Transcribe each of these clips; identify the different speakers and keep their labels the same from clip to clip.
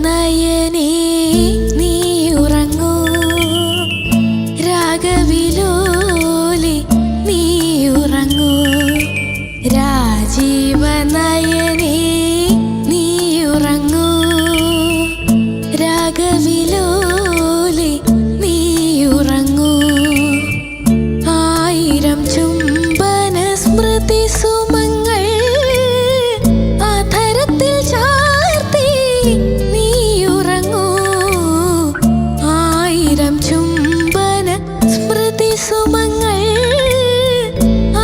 Speaker 1: രാജീവനയനേ നീ ഉറങ്ങൂ, രാഗവിലോലി നീ ഉറങ്ങൂ. രാജീവനയനേ നീ ഉറങ്ങൂ, രാഗവിലോലി നീ ഉറങ്ങൂ. ആയിരം ചുംബന സ്മൃതി സുമങ്ങൾ ആധരത്തിൽ ചാർത്തി നീ ഉറങ്ങൂ. ആയിരം ചുംബന സ്മൃതി സുമങ്ങൾ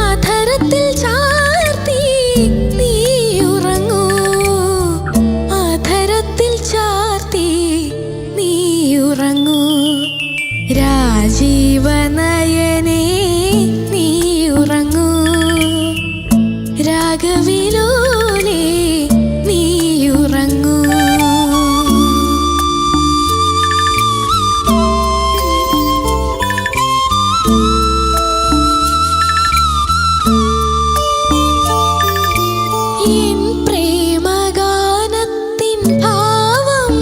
Speaker 1: ആധരത്തിൽ ചാർത്തി നീ ഉറങ്ങൂ. ആധരത്തിൽ ചാർത്തി നീ ഉറങ്ങൂ. രാജീവനയനേ നീ ഉറങ്ങൂ, രാഗവിലോലി നീ ഉറങ്ങൂ. എൻ പ്രേമഗാനത്തിൻ ഭാവം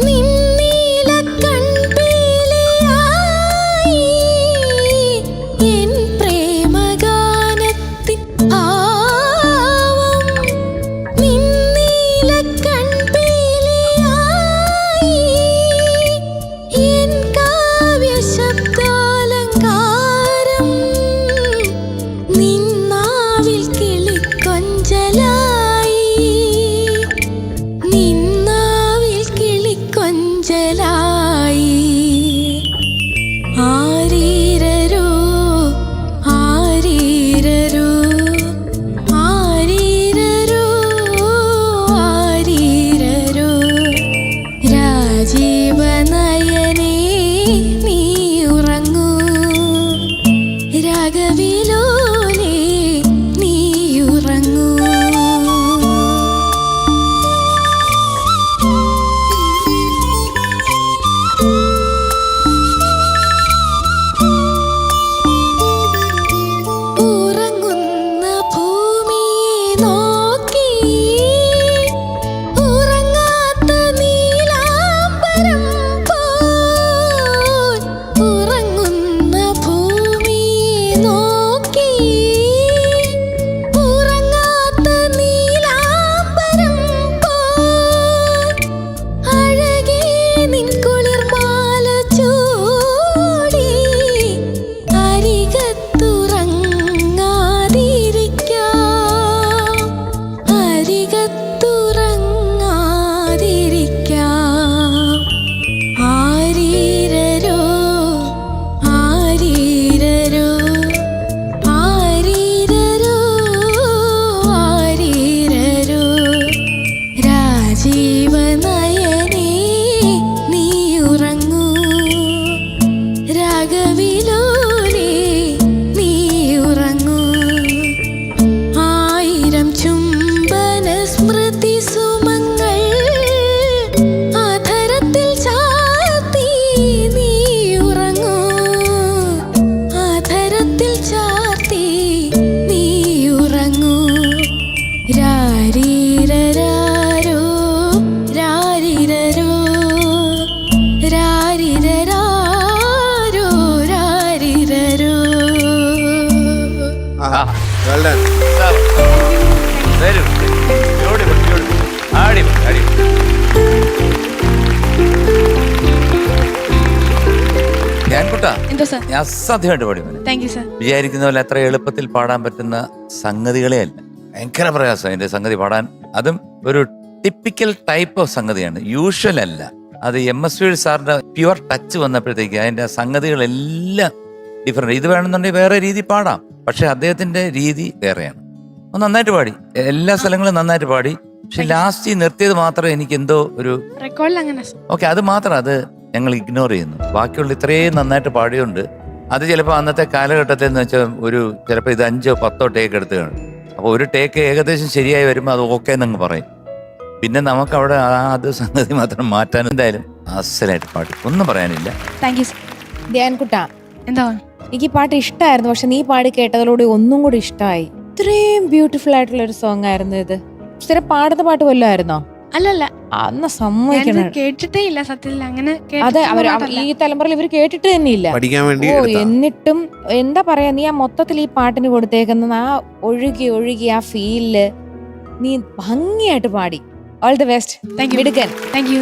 Speaker 1: നിന്നീല കൺപീലിയായി. എൻ പ്രേമഗാനത്തിൻ ഭാവം നിന്നീല കൺപീലിയായി. എൻ കാവ്യശബ്ദാലങ്കാരം നിന്നാവിൽ കിളിക്കൊഞ്ചലായി. നിന്നാവിൽ കിളിക്കൊഞ്ചലായി. ആരീരരോ ആരീരരോ ആരീരരോ ആരീരരോ. രാജീവനയനേ നീ ഉറങ്ങൂ, രാഗവിലോലി നീ ഉറങ്ങൂ. ഉറങ്ങുന്ന ഭൂമിയെ നോക്കി ഉറങ്ങാത്ത നീലാംബരം പോൽ. ഉറങ്ങുന്ന ഭൂമിയെ നോക്കി ഉറങ്ങാത്ത നീലാംബരം പോൽ. അഴകേ നിൻ കുളിർമാല ചൂടി അരികത്തുറങ്ങാതിരിക്കാം. അരികത്തുറങ്ങാതിരിക്കാം. ആരീരരോ ആരീരരോ ആരീരരോ ആരീരരോ. രാജീവനയനേ നീ ഉറങ്ങൂ, രാഗവിലോലി നീ ഉറങ്ങൂ. ആയിരം ചുംബന സ്മൃതി സുമങ്ങൾ ആധരത്തിൽ ചാർത്തി നീ ഉറങ്ങൂ. ആധരത്തിൽ ചാർത്തി നീ ഉറങ്ങൂ. രാരീരരാരോ രാരീരരോ രാരീരരാരോ രാരീരരോ.
Speaker 2: എന്തോ സാർ?
Speaker 3: അസാധ്യമായിട്ട് പാടി മോനെ.
Speaker 2: Thank you sir.
Speaker 3: വിചാരിക്കുന്ന പോലെ അത്ര എളുപ്പത്തിൽ പാടാൻ പറ്റുന്ന സംഗതികളെ അല്ല. ഭയങ്കര പ്രയാസം അതിന്റെ സംഗതി പാടാൻ. അതും ഒരു ടിപ്പിക്കൽ ടൈപ്പ് ഓഫ് സംഗതിയാണ്, യൂഷ്വൽ അല്ല. അത് MS V സാറിന്റെ പ്യുവർ ടച്ച് വന്നപ്പോഴത്തേക്ക് അതിന്റെ സംഗതികളെല്ലാം ഡിഫറെന്റ്. ഇത് വേണമെന്നുണ്ടെങ്കിൽ വേറെ രീതി പാടാം, പക്ഷെ അദ്ദേഹത്തിന്റെ രീതി വേറെയാണ്. നന്നായിട്ട് പാടി, എല്ലാ സ്ഥലങ്ങളും നന്നായിട്ട് പാടി. പക്ഷെ ലാസ്റ്റ് നിർത്തിയത് മാത്രം എനിക്ക് എന്തോ ഒരു
Speaker 2: റെക്കോർഡിൽ അങ്ങനെ
Speaker 3: ഓക്കെ, അത് മാത്രം അത് ഞങ്ങൾ ഇഗ്നോർ ചെയ്യുന്നു. ബാക്കിയുള്ള ഇത്രയും നന്നായിട്ട് പാടിയുണ്ട്. അത് ചിലപ്പോൾ അന്നത്തെ കാലഘട്ടത്തിൽ എന്ന് വെച്ചാൽ ചിലപ്പോൾ ഇത് 5 or 10 ടേക്ക് എടുത്ത് കാണും. അപ്പോൾ ഒരു ടേക്ക് ഏകദേശം ശരിയായി വരുമ്പോൾ അത് ഓക്കെ എന്നങ്ങ് പറയും. പിന്നെ നമുക്ക് അവിടെ അത് സംഗതി മാത്രം മാറ്റാൻ. എന്തായാലും അസലായിട്ട് പാടി, ഒന്നും പറയാനില്ല.
Speaker 2: Thank you.
Speaker 4: ധ്യാൻകുട്ടാ,
Speaker 2: എന്താ
Speaker 4: എനിക്ക് ഈ പാട്ട് ഇഷ്ടമായിരുന്നു, പക്ഷെ നീ പാടി കേട്ടതിലൂടെ ഒന്നും കൂടി ഇഷ്ടമായി. ഇത്രയും ബ്യൂട്ടിഫുൾ ആയിട്ടുള്ള ഒരു സോങ് ആയിരുന്നു ഇത്. സ്ഥിരം പാടുന്ന പാട്ട് വല്ലതും ആയിരുന്നോ?
Speaker 2: അല്ലല്ല
Speaker 4: അന്ന് സമ്മതിക്കണം.
Speaker 2: ഞാനിത് കേട്ടിട്ടേ ഇല്ല സത്യത്തിൽ. അങ്ങനെ
Speaker 4: അതെ,
Speaker 2: കേട്ടിട്ടുള്ള
Speaker 4: അവർ
Speaker 2: പാട്ടല്ല.
Speaker 4: ഈ തലമുറയിൽ ഇവർ കേട്ടിട്ട് തന്നെയില്ല.
Speaker 5: പഠിക്കാൻ വേണ്ടി
Speaker 4: ഓ,
Speaker 5: എടുത്തതാ.
Speaker 4: എന്നിട്ടും എന്താ പറയാ, നീ ആ മൊത്തത്തിൽ ഈ പാട്ടിന് കൊടുത്തേക്കുന്ന ആ ഒഴുകി ഒഴുകി ആ ഫീലില് നീ ഭംഗിയായിട്ട് പാടി. All the best.
Speaker 2: Thank you.
Speaker 4: മിടുക്കൻ.
Speaker 2: Thank you.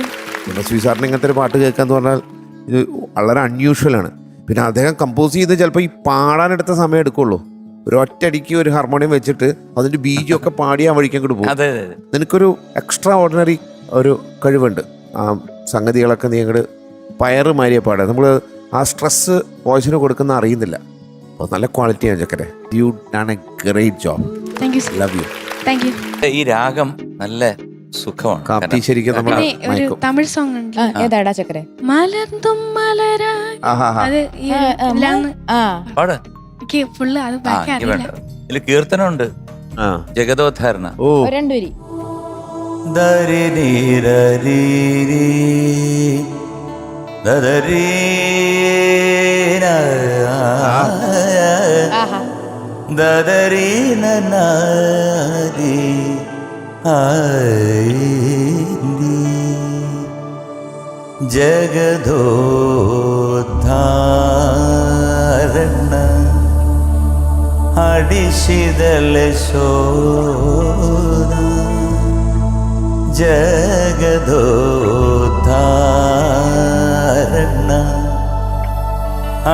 Speaker 5: എം.എസ്.വി സാറിന് ഇങ്ങനത്തെ ഒരു പാട്ട് കേൾക്കാന്ന് പറഞ്ഞാൽ ഇത് വളരെ അൺയൂഷ്വൽ ആണ്. പിന്നെ അദ്ദേഹം കമ്പോസ് ചെയ്ത് ചിലപ്പോൾ ഈ പാടാനെടുത്ത സമയം എടുക്കുള്ളൂ. ഒരു ഒറ്റയടിക്ക് ഒരു ഹാർമോണിയം വെച്ചിട്ട് അതിന്റെ ബീജമൊക്കെ പാടി ആ വഴിക്കാൻ കൂടി പോകും.
Speaker 3: അതെ അതെ.
Speaker 5: നിനക്കൊരു എക്സ്ട്രാ ഓർഡിനറി ഒരു കഴിവുണ്ട്. ആ സംഗതികളൊക്കെ നീ അങ്ങോട്ട് പയറ് മാരിയെ പാടുക. നമ്മൾ ആ സ്ട്രെസ് വോയിസിന് കൊടുക്കുന്ന അറിയുന്നില്ല. അപ്പോൾ നല്ല ക്വാളിറ്റിയാണ് ചക്കരെ. You done a great job.
Speaker 2: Thank you sir.
Speaker 5: Love you.
Speaker 2: Thank you.
Speaker 3: ഈ രാഗം നല്ല സുഖമാണ്.
Speaker 5: കാപ്പി ശരിക്കും നമ്മൾ
Speaker 2: പിന്നെ ഒരു തമിഴ് സോങ് ഉണ്ട്.
Speaker 4: ആ, ഏതാടാ ചക്കരെ?
Speaker 2: മലർന്നും മലരാ. അത് ഈ ഇതിലാന്ന്
Speaker 4: ആ,
Speaker 3: പാട്.
Speaker 2: എനിക്ക് ഫുള്ള് അത്
Speaker 3: ആ
Speaker 2: ബാക്കി
Speaker 3: എനിക്ക്
Speaker 2: അറിയില്ല.
Speaker 3: വേണ്ട. ഇതിൽ കീർത്തനമുണ്ട്,
Speaker 5: ആ
Speaker 3: ജഗതോദ്ധാരണ.
Speaker 5: ഓ
Speaker 4: രണ്ടുപേരി. ആഹാ.
Speaker 3: ജഗദോദ്ധാരണ അടിശിതല ശോധ ജഗദോദ്ധാരണ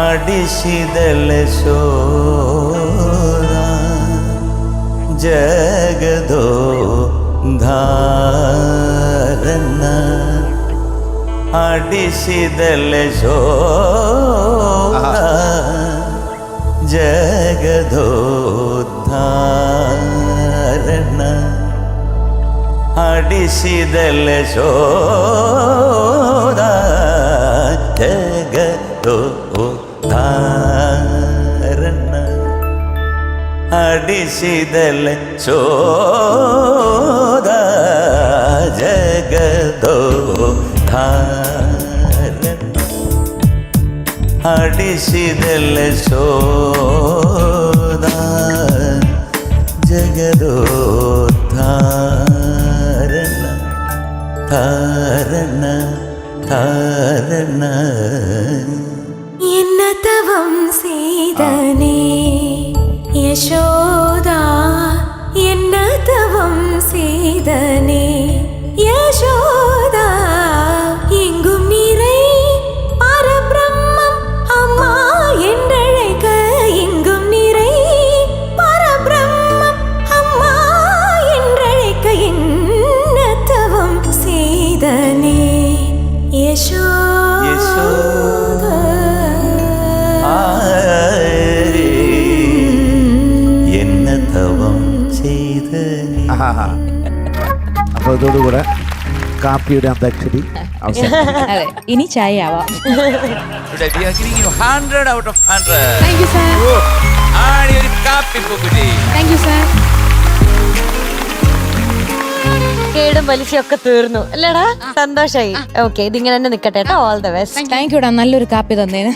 Speaker 3: അടിശിതല ശോധ ജഗദോദ്ധാരണ അടിശിതല ശോധ ജഗദോദ്ധാരണ അടിശിതല ശോധ ജഗദോദ്ധാരണ അടിശിതല ശോധ ജഗദോദ്ധാരണ അടിശിതല ശോധ ജഗദോദ്ധാരണ ധാരണ ധാരണ
Speaker 1: என்ன தவம் செய்தனே யசோதா, என்ன தவம் செய்தனே யசோதா, எங்கும் நிறை பரபிரம்மம் அம்மா என்றழைக்க, எங்கும் நிறை பரபிரம்மம் அம்மா என்றழைக்க, என்ன தவம் செய்தனே யசோதா.
Speaker 3: എന്ന തവം ചെയ്ത്
Speaker 5: അപ്പോൾ ഇതോടുകൂടെ കാപ്പിയുടെ അന്താക്ഷരി അവസാനം.
Speaker 4: അതെ, ഇനി ചായ ആവാം.
Speaker 3: 100 out of 100.
Speaker 2: Thank you sir.
Speaker 3: ആടി ഒരു കാപ്പി പൂക്കുറ്റി.
Speaker 2: Thank you sir.
Speaker 6: കേടും പലിശയൊക്കെ തീർന്നു അല്ലേടാ? സന്തോഷായി. ഓക്കെ, ഇതിങ്ങനെ തന്നെ നിക്കട്ടെ കേട്ടോ. All the best.
Speaker 4: താങ്ക് യുടാ, നല്ലൊരു കാപ്പി തന്നേന്.